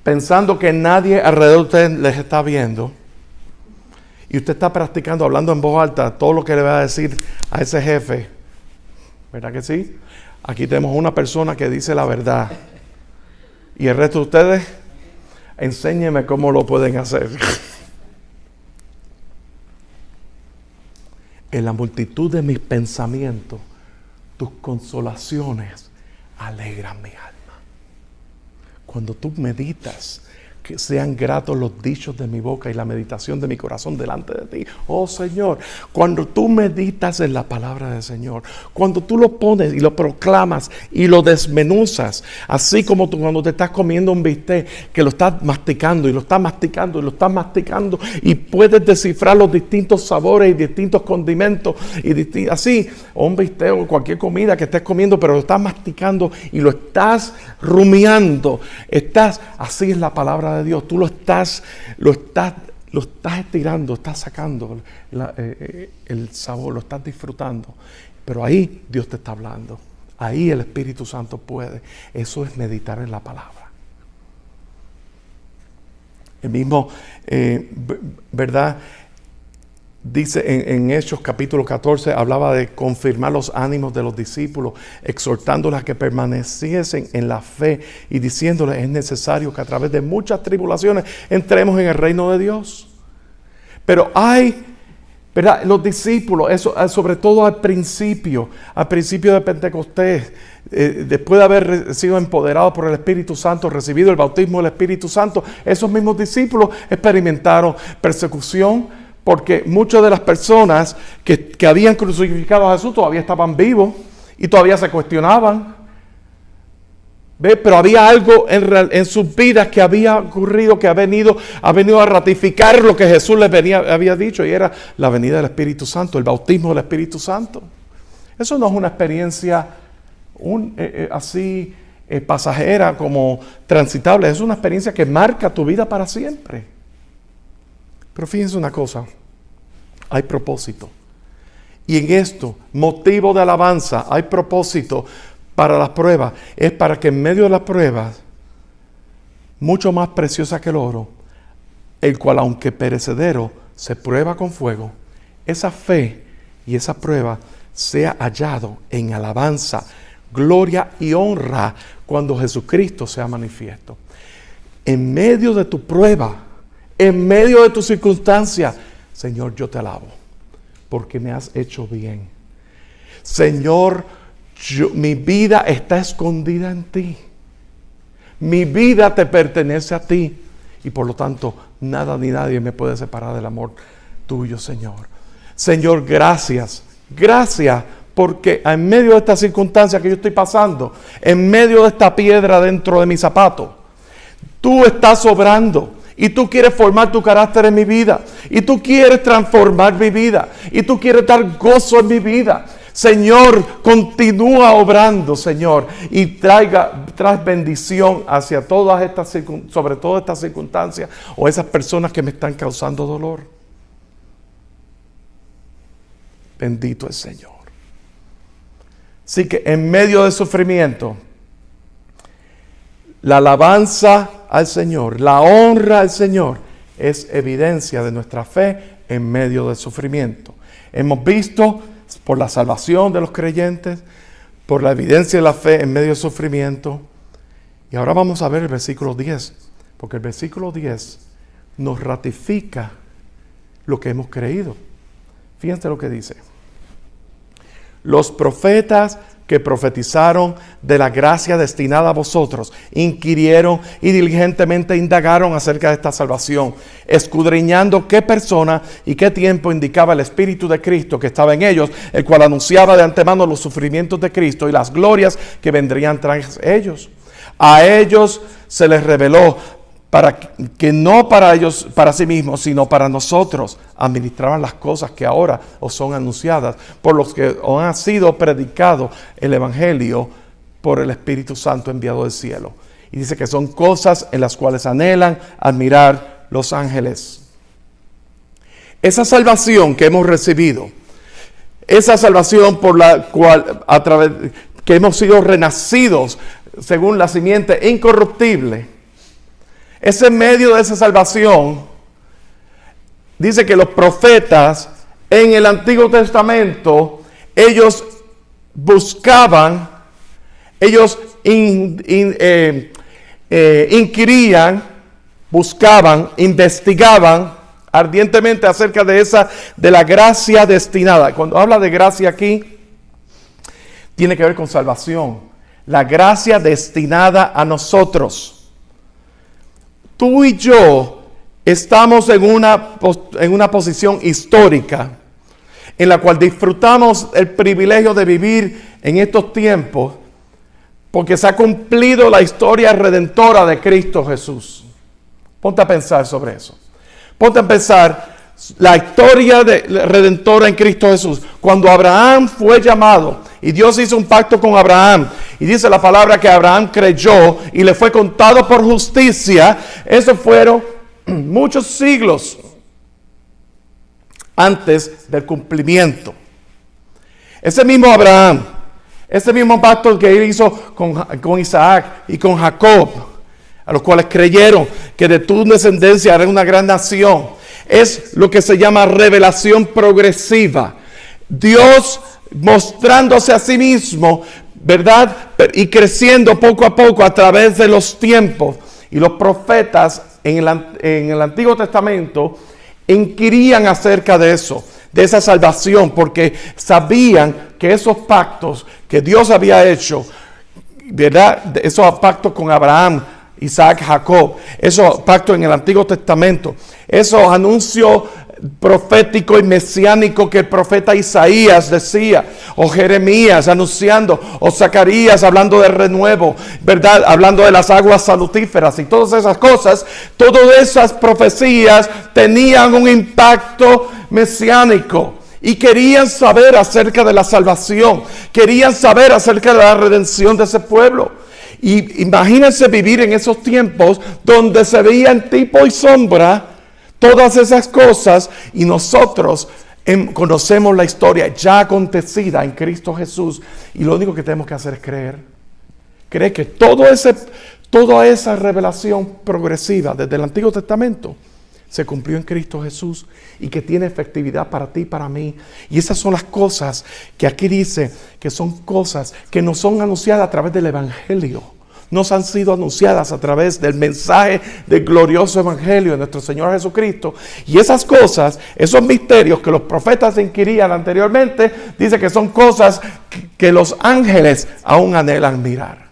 pensando que nadie alrededor de ustedes les está viendo? Y usted está practicando, hablando en voz alta, todo lo que le va a decir a ese jefe. ¿Verdad que sí? Aquí tenemos una persona que dice la verdad. Y el resto de ustedes, enséñenme cómo lo pueden hacer. En la multitud de mis pensamientos, tus consolaciones alegran mi alma. Cuando tú meditas, que sean gratos los dichos de mi boca y la meditación de mi corazón delante de ti. Oh Señor, cuando tú meditas en la palabra del Señor, cuando tú lo pones y lo proclamas y lo desmenuzas, así como tú cuando te estás comiendo un bistec, que lo estás masticando y lo estás masticando y lo estás masticando y puedes descifrar los distintos sabores y distintos condimentos y así, o un bistec o cualquier comida que estés comiendo, pero lo estás masticando y lo estás rumiando, así es la palabra de Dios. Tú lo estás estirando, estás sacando el sabor, lo estás disfrutando. Pero ahí Dios te está hablando. Ahí el Espíritu Santo puede. Eso es meditar en la palabra. El mismo, ¿verdad? Dice en Hechos capítulo 14, hablaba de confirmar los ánimos de los discípulos, exhortándoles a que permaneciesen en la fe y diciéndoles es necesario que a través de muchas tribulaciones entremos en el reino de Dios. Pero ¿verdad? Los discípulos, eso, sobre todo al principio de Pentecostés, después de haber sido empoderados por el Espíritu Santo, recibido el bautismo del Espíritu Santo, esos mismos discípulos experimentaron persecución, porque muchas de las personas que habían crucificado a Jesús todavía estaban vivos y todavía se cuestionaban. ¿Ve? Pero había algo en sus vidas que había ocurrido, que ha venido a ratificar lo que Jesús les había dicho, y era la venida del Espíritu Santo, el bautismo del Espíritu Santo. Eso no es una experiencia así pasajera como transitable, es una experiencia que marca tu vida para siempre. Pero fíjense una cosa, hay propósito. Y en esto, motivo de alabanza, hay propósito para las pruebas. Es para que en medio de las pruebas, mucho más preciosa que el oro, el cual aunque perecedero, se prueba con fuego, esa fe y esa prueba sea hallado en alabanza, gloria y honra cuando Jesucristo sea manifiesto. en medio de tu prueba, en medio de tu circunstancia, Señor, yo te alabo, porque me has hecho bien. Señor, mi vida está escondida en ti. Mi vida te pertenece a ti. Y por lo tanto, nada ni nadie me puede separar del amor tuyo, Señor. Señor, gracias. Gracias, porque en medio de esta circunstancia que yo estoy pasando, en medio de esta piedra dentro de mi zapato, tú estás obrando. Y tú quieres formar tu carácter en mi vida. Y tú quieres transformar mi vida. Y tú quieres dar gozo en mi vida. Señor, continúa obrando, Señor. Y traes bendición hacia todas estas sobre todo estas circunstancias o esas personas que me están causando dolor. Bendito el Señor. Así que en medio del sufrimiento, la alabanza al Señor, la honra al Señor, es evidencia de nuestra fe en medio del sufrimiento. Hemos visto por la salvación de los creyentes, por la evidencia de la fe en medio del sufrimiento. Y ahora vamos a ver el versículo 10, porque el versículo 10 nos ratifica lo que hemos creído. Fíjense lo que dice. Los profetas que profetizaron de la gracia destinada a vosotros, inquirieron y diligentemente indagaron acerca de esta salvación, escudriñando qué persona y qué tiempo indicaba el Espíritu de Cristo que estaba en ellos, el cual anunciaba de antemano los sufrimientos de Cristo y las glorias que vendrían tras ellos. A ellos se les reveló para que no para ellos, para sí mismos, sino para nosotros, administraban las cosas que ahora os son anunciadas, por los que os ha sido predicado el Evangelio por el Espíritu Santo enviado del cielo. Y dice que son cosas en las cuales anhelan admirar los ángeles. Esa salvación que hemos recibido, esa salvación por la cual que hemos sido renacidos según la simiente incorruptible, ese medio de esa salvación, dice que los profetas en el Antiguo Testamento, ellos buscaban, ellos inquirían, buscaban, investigaban ardientemente acerca de la gracia destinada. Cuando habla de gracia aquí, tiene que ver con salvación. La gracia destinada a nosotros. Tú y yo estamos en una posición histórica en la cual disfrutamos el privilegio de vivir en estos tiempos porque se ha cumplido la historia redentora de Cristo Jesús. Ponte a pensar sobre eso. Ponte a pensar la historia redentora en Cristo Jesús. Cuando Abraham fue llamado y Dios hizo un pacto con Abraham, y dice la palabra que Abraham creyó y le fue contado por justicia. Eso fueron muchos siglos antes del cumplimiento. Ese mismo Abraham, ese mismo pacto que él hizo con Isaac y con Jacob, a los cuales creyeron que de tu descendencia haré una gran nación, es lo que se llama revelación progresiva. Dios mostrándose a sí mismo, ¿verdad? Y creciendo poco a poco a través de los tiempos. Y los profetas en el Antiguo Testamento inquirían acerca de eso, de esa salvación, porque sabían que esos pactos que Dios había hecho, ¿verdad? Esos pactos con Abraham, Isaac, Jacob, esos pactos en el Antiguo Testamento, esos anuncios profético y mesiánico que el profeta Isaías decía, o Jeremías anunciando, o Zacarías hablando de renuevo, ¿verdad? Hablando de las aguas salutíferas y todas esas cosas. Todas esas profecías tenían un impacto mesiánico y querían saber acerca de la salvación, querían saber acerca de la redención de ese pueblo. Y imagínense vivir en esos tiempos donde se veía en tipo y sombra todas esas cosas, y nosotros conocemos la historia ya acontecida en Cristo Jesús, y lo único que tenemos que hacer es creer. Creer que toda esa revelación progresiva desde el Antiguo Testamento se cumplió en Cristo Jesús y que tiene efectividad para ti y para mí. Y esas son las cosas que aquí dice que son cosas que nos son anunciadas a través del Evangelio. nos han sido anunciadas a través del mensaje del glorioso evangelio de nuestro Señor Jesucristo. Y esas cosas, esos misterios que los profetas inquirían anteriormente, dice que son cosas que los ángeles aún anhelan mirar.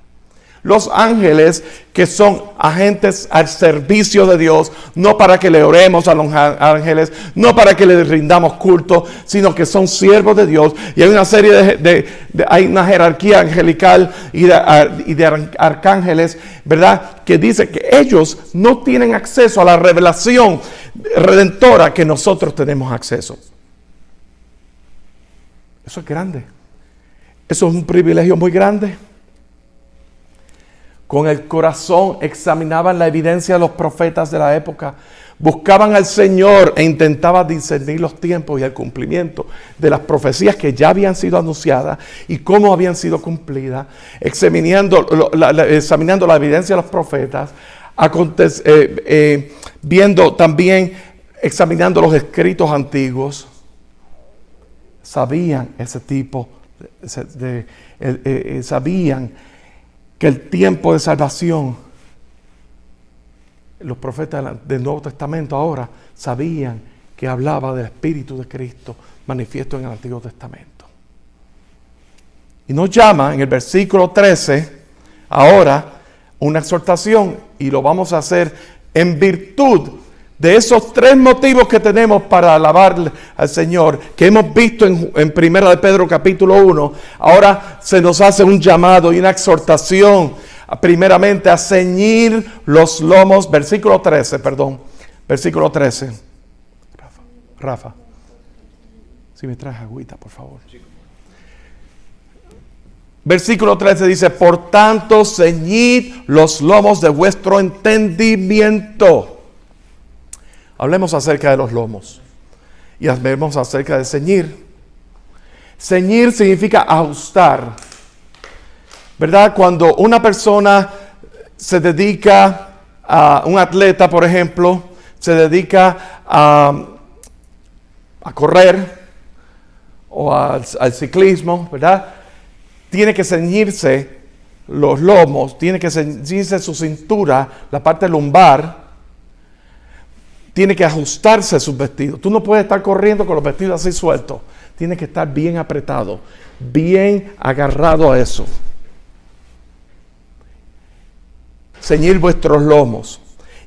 Los ángeles que son agentes al servicio de Dios, no para que le oremos a los ángeles, no para que le rindamos culto, sino que son siervos de Dios. Y hay una serie hay una jerarquía angelical y de arcángeles, ¿verdad? Que dice que ellos no tienen acceso a la revelación redentora que nosotros tenemos acceso. Eso es grande. Eso es un privilegio muy grande. Con el corazón examinaban la evidencia de los profetas de la época, buscaban al Señor e intentaban discernir los tiempos y el cumplimiento de las profecías que ya habían sido anunciadas y cómo habían sido cumplidas, examinando la evidencia de los profetas, viendo también, examinando los escritos antiguos. Sabían ese tipo, sabían que el tiempo de salvación, los profetas del Nuevo Testamento ahora sabían que hablaba del Espíritu de Cristo manifiesto en el Antiguo Testamento. Y nos llama en el versículo 13 ahora una exhortación, y lo vamos a hacer en virtud de esos tres motivos que tenemos para alabar al Señor, que hemos visto en 1 de Pedro capítulo 1. Ahora se nos hace un llamado y una exhortación, primeramente a ceñir los lomos, versículo 13. Rafa, si me traes agüita, por favor. Versículo 13 dice: por tanto, ceñid los lomos de vuestro entendimiento. Hablemos acerca de los lomos y hablemos acerca de ceñir. Ceñir significa ajustar, ¿verdad? Cuando una persona se dedica un atleta, por ejemplo, se dedica a correr o al ciclismo, ¿verdad? Tiene que ceñirse los lomos, tiene que ceñirse su cintura, la parte lumbar. Tiene que ajustarse sus vestidos. Tú no puedes estar corriendo con los vestidos así sueltos. Tiene que estar bien apretado, bien agarrado a eso. Ceñir vuestros lomos.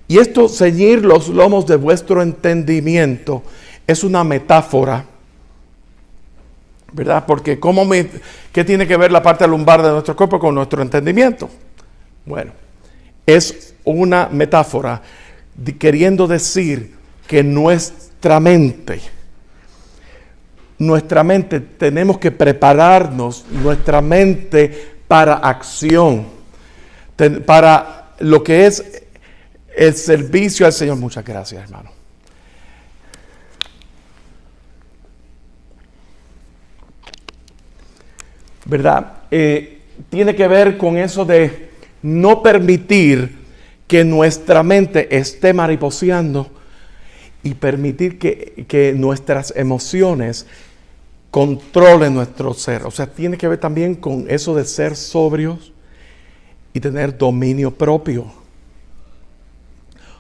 Y esto, ceñir los lomos de vuestro entendimiento, es una metáfora, ¿verdad? Porque ¿qué tiene que ver la parte lumbar de nuestro cuerpo con nuestro entendimiento? Bueno, es una metáfora queriendo decir que nuestra mente tenemos que prepararnos, nuestra mente para acción, para lo que es el servicio al Señor. Muchas gracias, hermano. ¿Verdad? Tiene que ver con eso de no permitir que nuestra mente esté mariposeando y permitir que nuestras emociones controlen nuestro ser. O sea, tiene que ver también con eso de ser sobrios y tener dominio propio.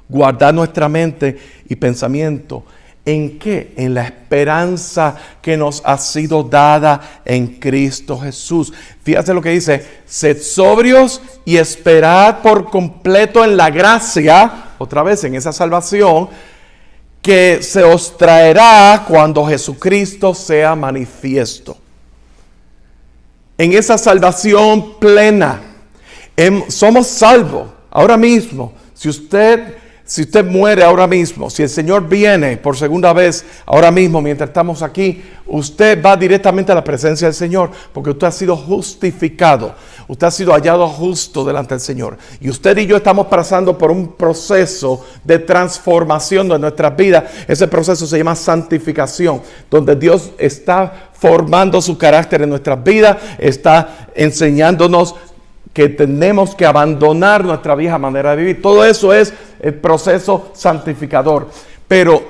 Guardar nuestra mente y pensamiento. ¿En qué? En la esperanza que nos ha sido dada en Cristo Jesús. Fíjate lo que dice: sed sobrios y esperad por completo en la gracia, otra vez en esa salvación, que se os traerá cuando Jesucristo sea manifiesto. En esa salvación plena, somos salvos ahora mismo. Si usted muere ahora mismo, si el Señor viene por segunda vez ahora mismo mientras estamos aquí, usted va directamente a la presencia del Señor, porque usted ha sido justificado, usted ha sido hallado justo delante del Señor. Y usted y yo estamos pasando por un proceso de transformación de nuestras vidas. Ese proceso se llama santificación, donde Dios está formando su carácter en nuestras vidas, está enseñándonos que tenemos que abandonar nuestra vieja manera de vivir. Todo eso es el proceso santificador. Pero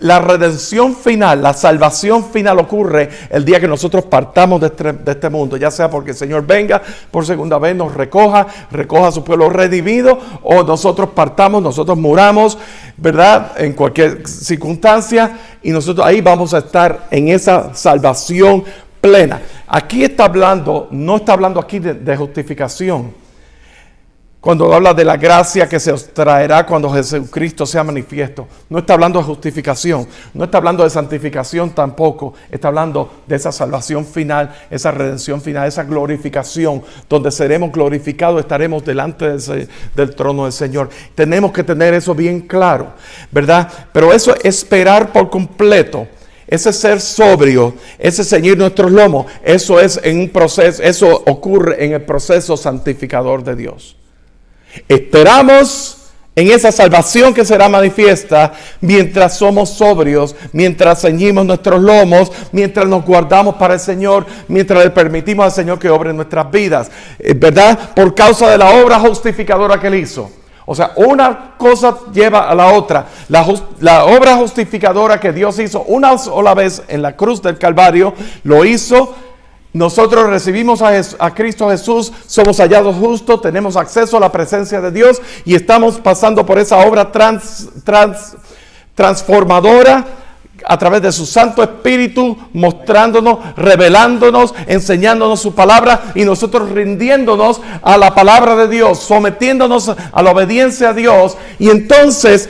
La redención final, la salvación final ocurre el día que nosotros partamos de este mundo, ya sea porque el Señor venga por segunda vez, nos recoja a su pueblo redimido, o nosotros partamos, nosotros muramos, ¿verdad? En cualquier circunstancia, y nosotros ahí vamos a estar en esa salvación plena. Aquí está hablando, no está hablando aquí de justificación. Cuando habla de la gracia que se os traerá cuando Jesucristo sea manifiesto, no está hablando de justificación, no está hablando de santificación tampoco, está hablando de esa salvación final, esa redención final, esa glorificación, donde seremos glorificados, estaremos delante del trono del Señor. Tenemos que tener eso bien claro, ¿verdad? Pero eso es esperar por completo. Ese ser sobrio, ese ceñir nuestros lomos, eso es en un proceso, eso ocurre en el proceso santificador de Dios. Esperamos en esa salvación que será manifiesta mientras somos sobrios, mientras ceñimos nuestros lomos, mientras nos guardamos para el Señor, mientras le permitimos al Señor que obre en nuestras vidas, ¿verdad? Por causa de la obra justificadora que Él hizo. O sea, una cosa lleva a la otra. La obra justificadora que Dios hizo una sola vez en la cruz del Calvario, lo hizo. Nosotros recibimos a Cristo Jesús, somos hallados justos, tenemos acceso a la presencia de Dios y estamos pasando por esa obra transformadora a través de su Santo Espíritu, mostrándonos, revelándonos, enseñándonos su palabra y nosotros rindiéndonos a la palabra de Dios, sometiéndonos a la obediencia a Dios. Y entonces,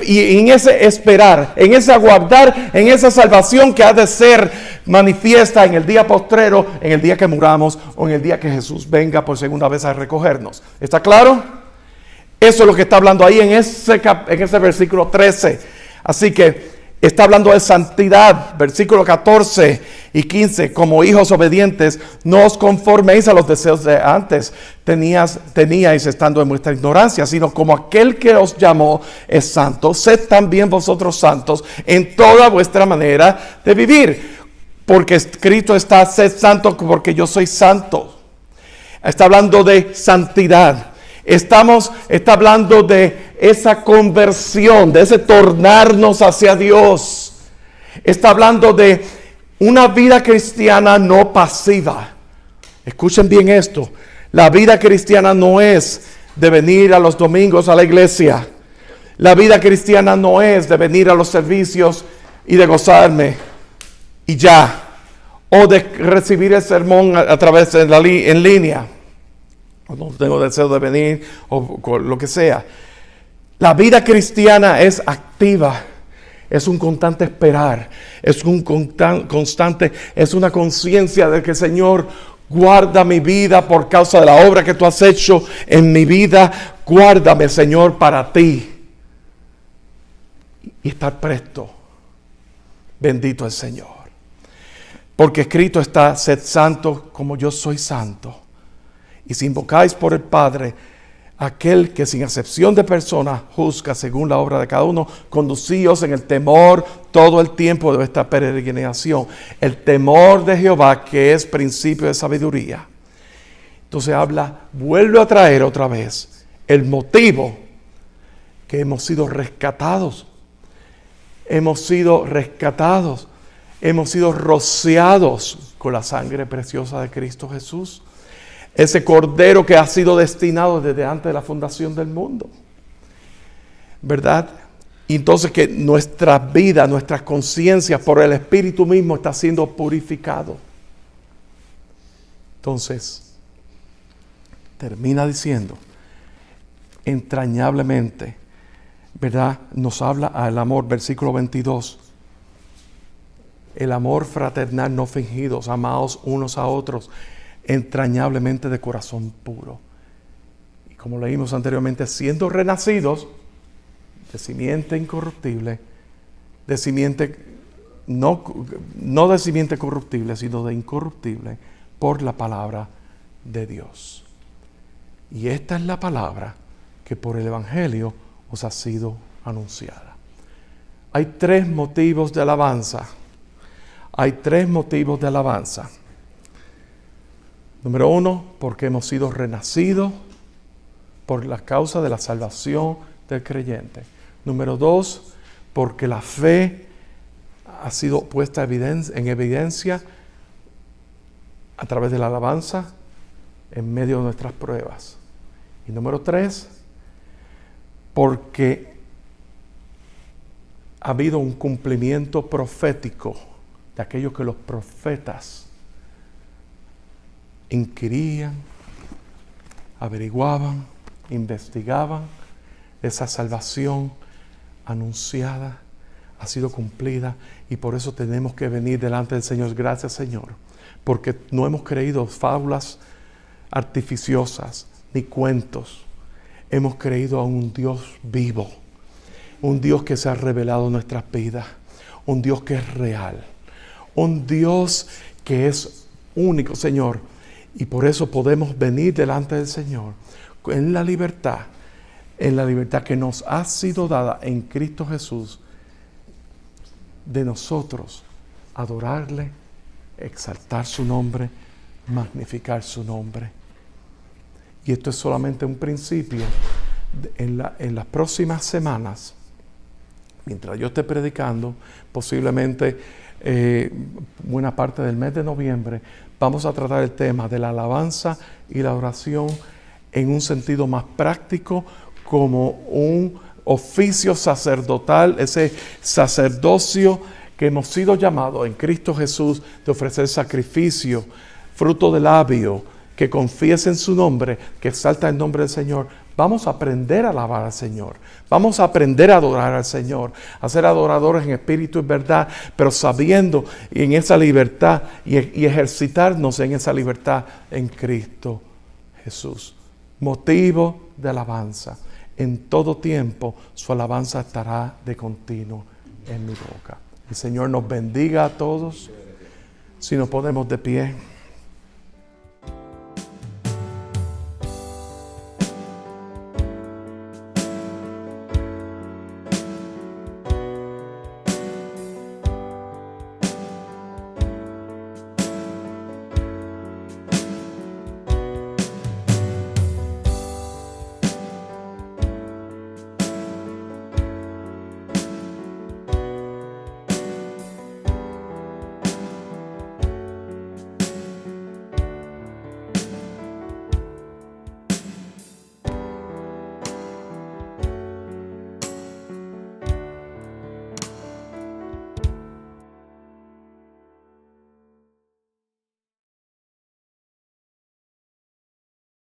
y en ese esperar, en ese aguardar, en esa salvación que ha de ser manifiesta en el día postrero, en el día que muramos o en el día que Jesús venga por segunda vez a recogernos. ¿Está claro? Eso es lo que está hablando ahí en ese versículo 13. Así que está hablando de santidad, versículos 14 y 15. Como hijos obedientes, no os conforméis a los deseos de antes teníais estando en vuestra ignorancia, sino como aquel que os llamó es santo, sed también vosotros santos en toda vuestra manera de vivir. Porque escrito está, sed santo porque yo soy santo. Está hablando de santidad. Está hablando de esa conversión, de ese tornarnos hacia Dios. Está hablando de una vida cristiana no pasiva. Escuchen bien esto. La vida cristiana no es de venir a los domingos a la iglesia. La vida cristiana no es de venir a los servicios y de gozarme y ya. O de recibir el sermón a través de en línea. No tengo deseo de venir o lo que sea. La vida cristiana es activa, es un constante esperar, es un constante, es una conciencia de que Señor, guarda mi vida por causa de la obra que tú has hecho en mi vida. Guárdame, Señor, para ti. Y estar presto. Bendito el Señor. Porque escrito está, sed santos como yo soy santo. Y si invocáis por el Padre, aquel que sin excepción de persona juzga según la obra de cada uno, conducíos en el temor todo el tiempo de vuestra peregrinación. El temor de Jehová, que es principio de sabiduría. Entonces vuelve a traer otra vez el motivo que hemos sido rescatados. Hemos sido rescatados. Hemos sido rociados con la sangre preciosa de Cristo Jesús. Ese cordero que ha sido destinado desde antes de la fundación del mundo. ¿Verdad? Y entonces que nuestra vida, nuestras conciencias por el Espíritu mismo está siendo purificado. Entonces, termina diciendo, entrañablemente, ¿verdad? Nos habla al amor, versículo 22. El amor fraternal no fingido, amaos unos a otros, entrañablemente de corazón puro. Y como leímos anteriormente, siendo renacidos de simiente incorruptible, de simiente, no de simiente corruptible, sino de incorruptible, por la palabra de Dios. Y esta es la palabra que por el Evangelio os ha sido anunciada. Hay tres motivos de alabanza. Hay tres motivos de alabanza. Número uno, porque hemos sido renacidos por la causa de la salvación del creyente. Número dos, porque la fe ha sido puesta en evidencia a través de la alabanza en medio de nuestras pruebas. Y número 3, porque ha habido un cumplimiento profético de aquello que los profetas inquirían, averiguaban, investigaban. Esa salvación anunciada ha sido cumplida, y por eso tenemos que venir delante del Señor. Gracias, Señor, porque no hemos creído fábulas artificiosas ni cuentos. Hemos creído a un Dios vivo, un Dios que se ha revelado en nuestras vidas, un Dios que es real, un Dios que es único, Señor. Y por eso podemos venir delante del Señor en la libertad que nos ha sido dada en Cristo Jesús, de nosotros adorarle, exaltar su nombre, magnificar su nombre. Y esto es solamente un principio. En las próximas semanas, mientras yo esté predicando, posiblemente buena parte del mes de noviembre, vamos a tratar el tema de la alabanza y la oración en un sentido más práctico, como un oficio sacerdotal, ese sacerdocio que hemos sido llamados en Cristo Jesús de ofrecer sacrificio, fruto de labio, que confiesen su nombre, que exalta el nombre del Señor. Vamos a aprender a alabar al Señor. Vamos a aprender a adorar al Señor, a ser adoradores en espíritu y verdad, pero sabiendo en esa libertad y ejercitarnos en esa libertad en Cristo Jesús. Motivo de alabanza. En todo tiempo su alabanza estará de continuo en mi boca. El Señor nos bendiga a todos. Si nos ponemos de pie.